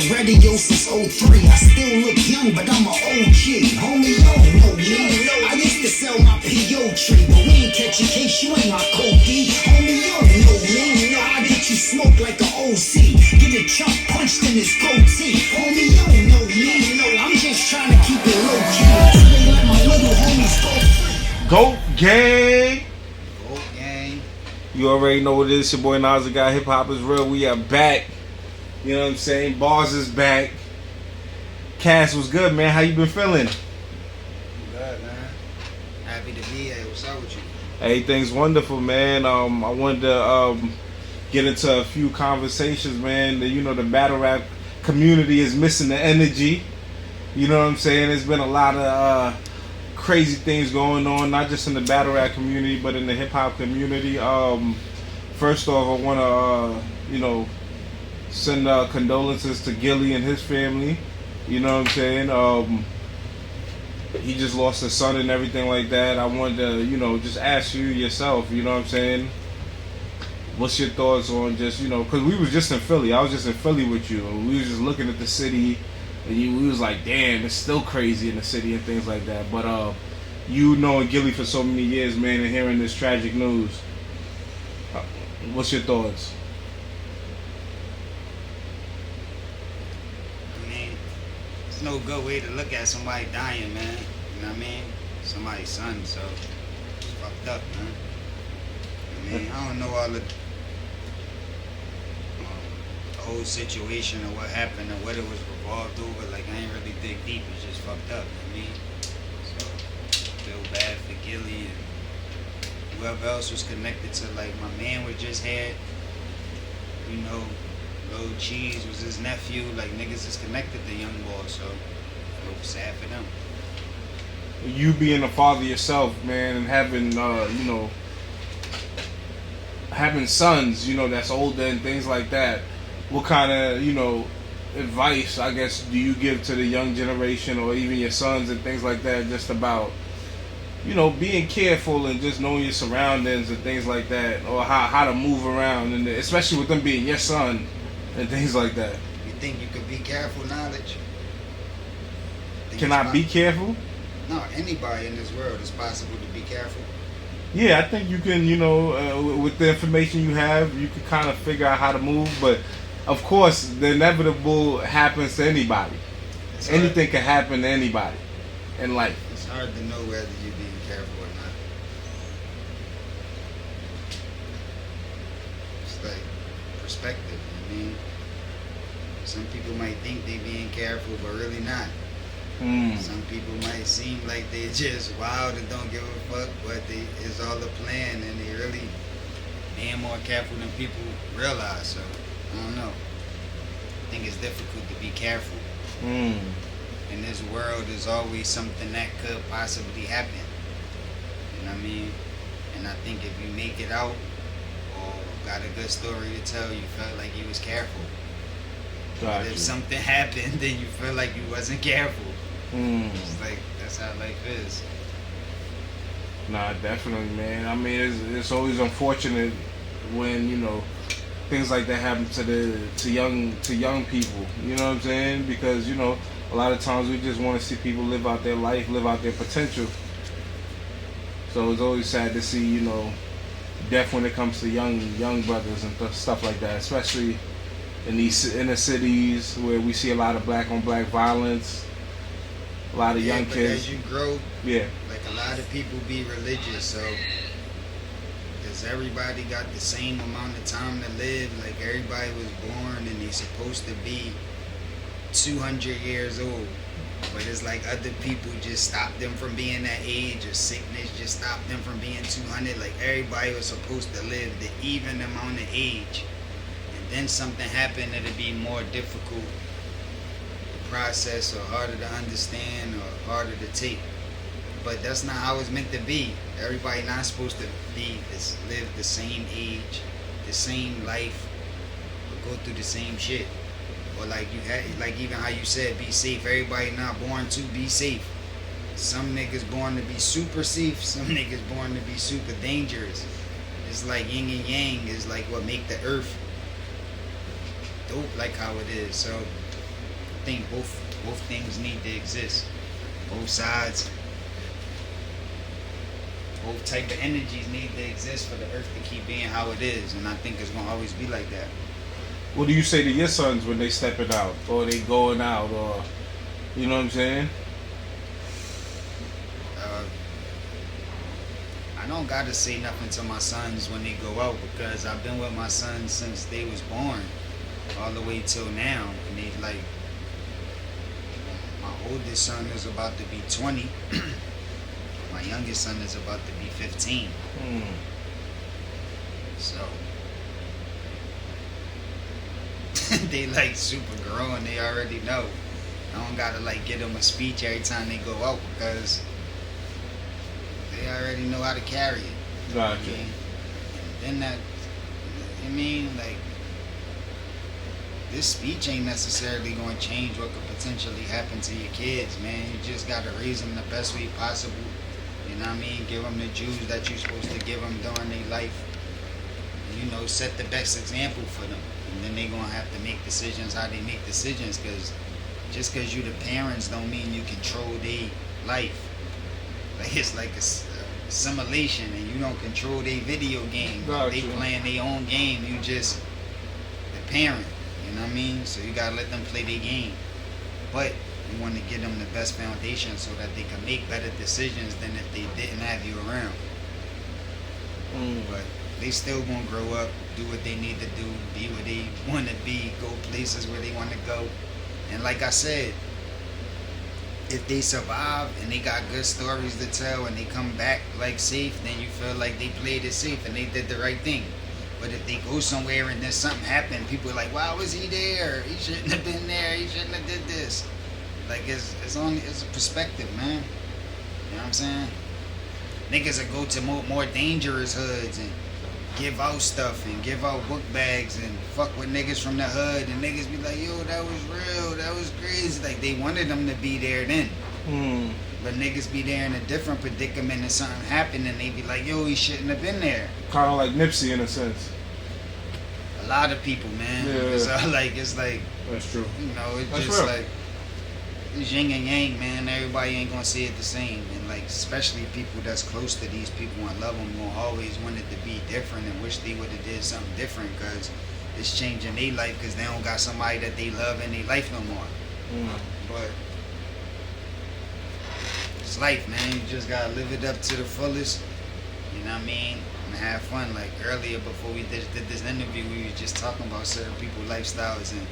the radio since '03. I still look young, but I'm an OG. Homie, you don't know me. I used to sell my PO tree, but we ain't catch a case, you ain't my Kobe. Homie, you don't know me. I get you smoked like an OC. Get a chump punched in his goatee. Homie, you don't know me. I'm just trying to keep it low key. So they let my little homies go free. Goat gang. Goat gang. You already know what it is. Your boy Nas, the guy. Hip hop is real. We are back. You know what I'm saying? Bars is back. Cass, was good, man? How you been feeling? Good, man. Happy to be here. What's up with you? Everything's wonderful, man. I wanted to get into a few conversations, man. The battle rap community is missing the energy. You know what I'm saying? There's been a lot of crazy things going on, not just in the battle rap community, but in the hip hop community. First off, I want to, send condolences to Gillie and his family. You know what I'm saying? He just lost his son and everything like that. I wanted to, just ask you yourself, you know what I'm saying? What's your thoughts on just, because we was just in Philly. I was just in Philly with you. And we was just looking at the city. And we was like, damn, it's still crazy in the city and things like that. But you knowing Gillie for so many years, man, and hearing this tragic news, what's your thoughts? No good way to look at somebody dying, man. You know what I mean? Somebody's son, so it's fucked up, man. I don't know all the whole situation or what happened or what it was revolved over. Like, I ain't really dig deep. It's just fucked up, you know what I mean? So, I feel bad for Gillie and whoever else was connected to, like, my man was just had, Lil Cheese was his nephew. Like, niggas is connected to Young Boy, so I feel sad for them. You being a father yourself, man, and having having sons, that's older and things like that, what kind of advice, I guess, do you give to the young generation or even your sons and things like that, just about being careful and just knowing your surroundings and things like that, or how to move around, and especially with them being your son and things like that? You think you could be careful knowledge? Can I be careful? No, anybody in this world is possible to be careful. Yeah, I think you can, with the information you have, you can kind of figure out how to move. But, of course, the inevitable happens to anybody. Anything can happen to anybody in life. It's hard to know whether you're being careful or not. It's like perspective. Some people might think they being careful, but really not. Some people might seem like they just wild and don't give a fuck, but it's all a plan, and they really being more careful than people realize. So I don't know. I think it's difficult to be careful. In this world, there's always something that could possibly happen. You know what I mean? And I think if you make it out or got a good story to tell, you felt like you was careful. But if something happened, then you feel like you wasn't careful. It's like, that's how life is. Nah, definitely, man. I mean, it's always unfortunate when things like that happen to young people. You know what I'm saying? Because a lot of times we just want to see people live out their life, live out their potential. So it's always sad to see death when it comes to young brothers and stuff like that, especially in these inner cities where we see a lot of black on black violence, a lot of young kids. As you grow, like a lot of people be religious, so does everybody got the same amount of time to live? Like, everybody was born and they supposed to be 200 years old, but it's like other people just stop them from being that age, or sickness just stop them from being 200. Like, everybody was supposed to live the even amount of age. Then something happened, it'd be more difficult to process, or harder to understand, or harder to take. But that's not how it's meant to be. Everybody not supposed to live the same age, the same life, or go through the same shit. Or like even how you said, be safe. Everybody not born to be safe. Some niggas born to be super safe. Some niggas born to be super dangerous. It's like yin and yang is like what make the earth dope, like how it is. So think both things need to exist. Both sides, both type of energies need to exist for the earth to keep being how it is, and I think it's gonna always be like that. What do you say to your sons when they stepping out or they going out, or you know what I'm saying? I don't gotta say nothing to my sons when they go out, because I've been with my sons since they was born, all the way till now, and they like, my oldest son is about to be 20. My youngest son is about to be 15. So they like super grown. They already know. I don't gotta like give them a speech every time they go out, because they already know how to carry it. Gotcha. Okay? And then that, I mean, like, this speech ain't necessarily going to change what could potentially happen to your kids, man. You just got to raise them the best way possible. You know what I mean? Give them the Jews that you're supposed to give them during their life. You know, set the best example for them. And then they're going to have to make decisions how they make decisions, because just because you the parents don't mean you control their life. Like, it's like a simulation, and you don't control their video game. Gotcha. They playing their own game. You just the parent. You know what I mean? So you gotta let them play their game. But you want to give them the best foundation so that they can make better decisions than if they didn't have you around. But they still gonna grow up, do what they need to do, be where they want to be, go places where they want to go. And like I said, if they survive and they got good stories to tell and they come back like safe, then you feel like they played it safe and they did the right thing. But if they go somewhere and then something happened, people are like, why was he there? He shouldn't have been there. He shouldn't have did this. Like, it's a perspective, man. You know what I'm saying? Niggas that go to more dangerous hoods and give out stuff and give out book bags and fuck with niggas from the hood, and niggas be like, yo, that was real, that was crazy. Like, they wanted them to be there then. But niggas be there in a different predicament and something happened and they be like, yo, he shouldn't have been there. Kind of like Nipsey in a sense. A lot of people, man. Yeah. It's like That's true. you know, it's That's just real. like it's yin and yang, man. Everybody ain't gonna see it the same, and like especially people that's close to these people and love them gonna always want it to be different and wish they would have did something different, because it's changing their life because they don't got somebody that they love in their life no more. But it's life, man. You just gotta live it up to the fullest. You know what I mean? And have fun. Like earlier, before we did this interview, we were just talking about certain people's lifestyles and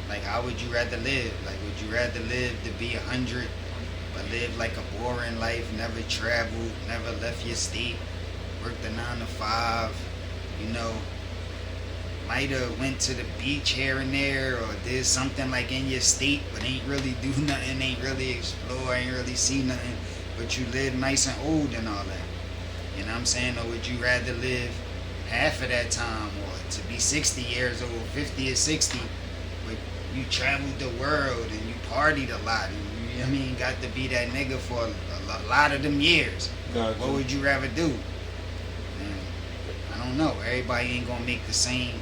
like, how would you rather live? Like, would you rather live to be 100, but live like a boring life, never traveled, never left your state, worked a 9 to 5, you know, might have went to the beach here and there, or did something like in your state, but ain't really do nothing, ain't really explore, ain't really see nothing, but you live nice and old and all that. You know what I'm saying? Or would you rather live half of that time, or to be 60 years old, 50 or 60, but you traveled the world and you partied a lot, and you know what I mean, got to be that nigga for a lot of them years. Gotcha. What would you rather do? And I don't know. Everybody ain't gonna make the same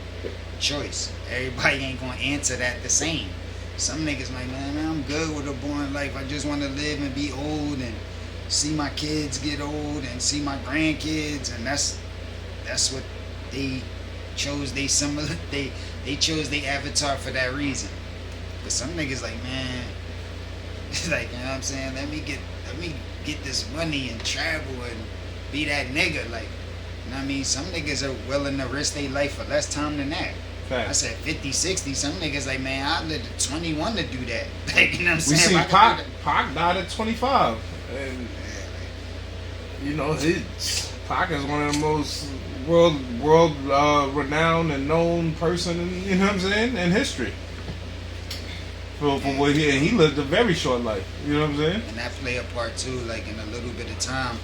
choice. Everybody ain't gonna answer that the same. Some niggas like, man, I'm good with a boring life. I just want to live and be old and see my kids get old and see my grandkids, and that's what they chose. They chose their avatar for that reason. But some niggas like, man, like, you know what I'm saying? Let me get this money and travel and be that nigga. Like, you know what I mean? Some niggas are willing to risk their life for less time than that. Fact. I said 50, 60. Some niggas like, man, I lived at 21 to do that. Like, you know what I'm We saying? see If I could Pac. do that- Pac died at 25, and you know, Pac is one of the most world renowned and known person, you know what I'm saying, in history. For what he lived a very short life. You know what I'm saying? And that play a part too. Like, in a little bit of time,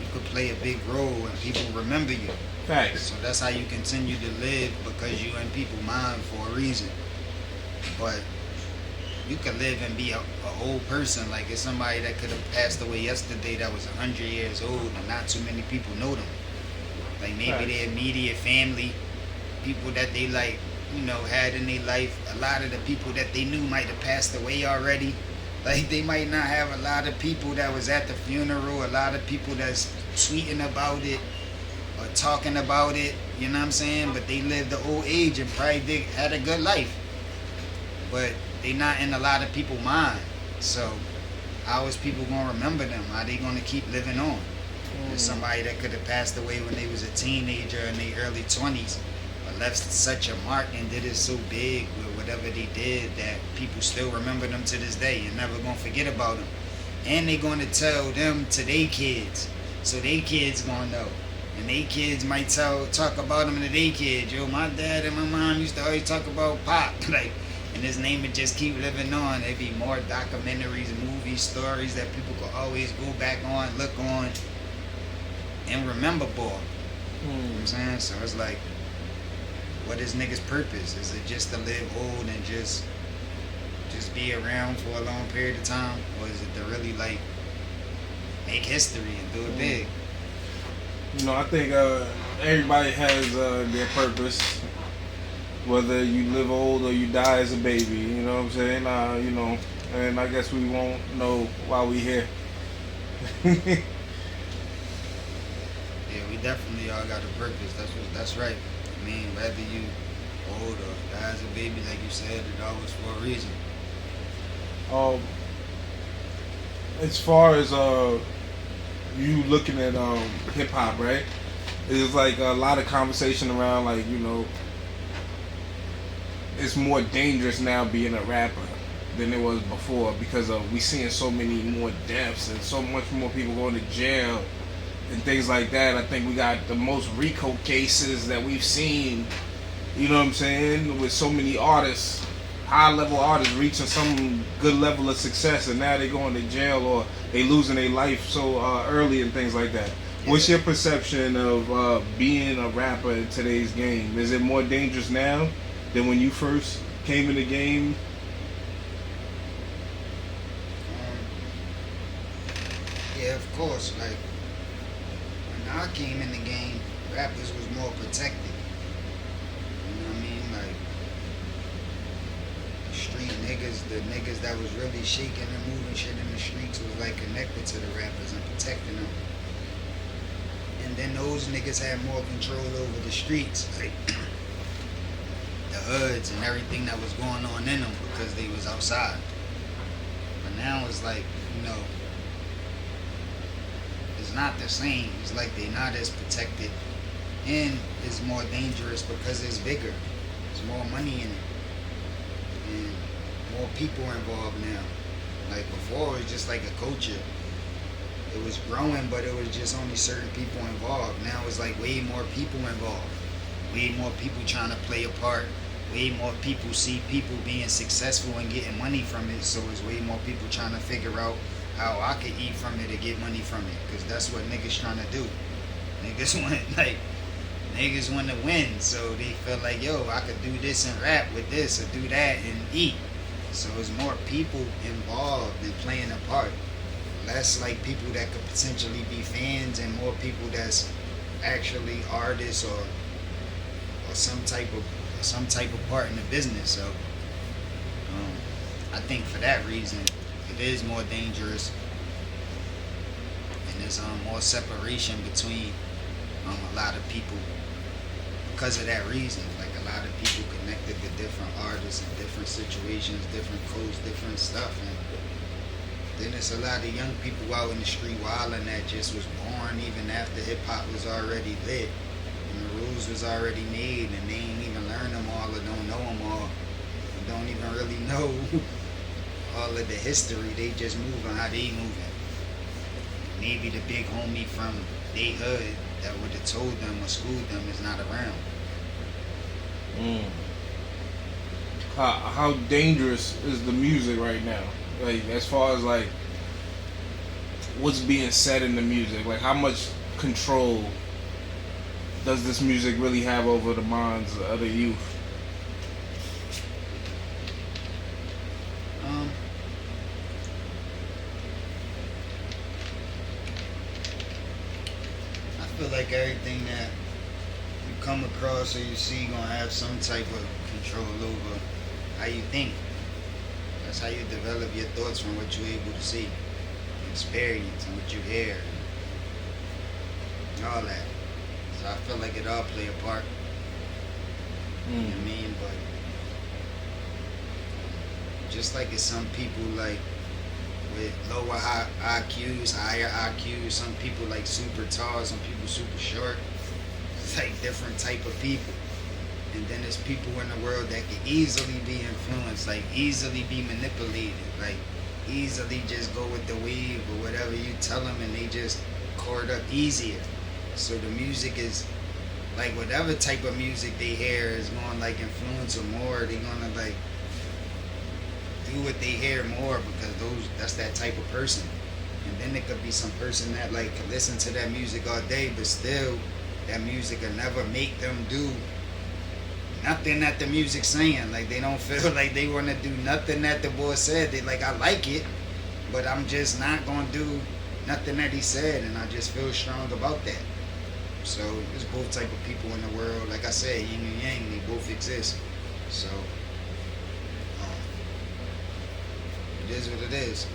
you could play a big role and people remember you. Facts. So that's how you continue to live, because you in people's mind for a reason. But you could live and be a whole person. Like, it's somebody that could have passed away yesterday that was 100 years old and not too many people know them. Like, maybe Right. their immediate family, people that they like had in their life. A lot of the people that they knew might have passed away already. Like, they might not have a lot of people that was at the funeral, a lot of people that's tweeting about it or talking about it, you know what I'm saying? But they lived the old age and probably had a good life. But they not in a lot of people's mind. So how is people gonna remember them? How they gonna keep living on? There's somebody that could have passed away when they was a teenager in their early 20s, but left such a mark and did it so big with whatever they did that people still remember them to this day and never gonna forget about them. And they gonna tell them to their kids, so their kids gonna know. And they kids might talk about them to their kids. Yo, my dad and my mom used to always talk about Pop. Like, and his name would just keep living on. There'd be more documentaries, movies, stories that people could always go back on, look on, and remember boy. You know what I'm saying? So it's like, what is niggas' purpose? Is it just to live old and just be around for a long period of time? Or is it to really, like, make history and do it big? I think everybody has their purpose, whether you live old or you die as a baby. You know what I'm saying? And I guess we won't know why we here. Yeah, we definitely all got a purpose. That's right. I mean, whether you old or die as a baby, like you said, it always for a reason. As far as you looking at hip hop, right? It's like a lot of conversation around, like, it's more dangerous now being a rapper than it was before because we seeing so many more deaths and so much more people going to jail and things like that. I think we got the most RICO cases that we've seen, you know what I'm saying, with so many artists, high level artists reaching some good level of success, and now they going to jail or they losing their life so early and things like that. Yeah. What's your perception of being a rapper in today's game? Is it more dangerous now than when you first came in the game? Yeah, of course. Like, when I came in the game, rappers was more protected. You know what I mean? Like, the street niggas, the niggas that was really shaking and moving shit in the streets was like connected to the rappers and protecting them. And then those niggas had more control over the streets, like the hoods and everything that was going on in them because they was outside. But now it's like, it's not the same. It's like they're not as protected, and it's more dangerous because it's bigger. There's more money in it, and more people involved now. Like before, it was just like a culture. It was growing, but it was just only certain people involved. Now it's like way more people involved. Way more people trying to play a part. Way more people see people being successful and getting money from it. So it's way more people trying to figure out how I could eat from it or get money from it. Because that's what niggas trying to do. Niggas want to win. So they feel like, yo, I could do this and rap with this or do that and eat. So it's more people involved and playing a part. Less like people that could potentially be fans and more people that's actually artists or some type of part in the business. So I think for that reason it is more dangerous, and there's more separation between a lot of people because of that reason. Like a lot of people connected to different artists and different situations, different codes, different stuff, and then there's a lot of young people out in the street wilding that just was born even after hip hop was already lit and the rules was already made, and they ain't even learn them all or don't know them all, and don't even really know all of the history. They just move on how they moving. Maybe the big homie from they hood that would have told them or schooled them is not around. How dangerous is the music right now? Like, as far as like what's being said in the music, like how much control does this music really have over the minds of the youth? I feel like everything that you come across or you see gonna have some type of control over how you think. That's how you develop your thoughts from what you're able to see, experience, and what you hear, and all that. So I feel like it all play a part. You know what I mean? But just like it's some people like with lower IQs, higher IQs, some people like super tall, some people super short. It's like different type of people. And then there's people in the world that can easily be influenced, like easily be manipulated, like easily just go with the wave or whatever you tell them, and they just chord up easier. So the music is like whatever type of music they hear is going like influence them more. They're gonna like do what they hear more because that's that type of person. And then there could be some person that like could listen to that music all day, but still that music will never make them do nothing that the music's saying. Like they don't feel like they want to do nothing that the boy said. They like, I like it, but I'm just not gonna do nothing that he said, and I just feel strong about that. So there's both type of people in the world. Like I said, yin and yang, they both exist. So it is what it is.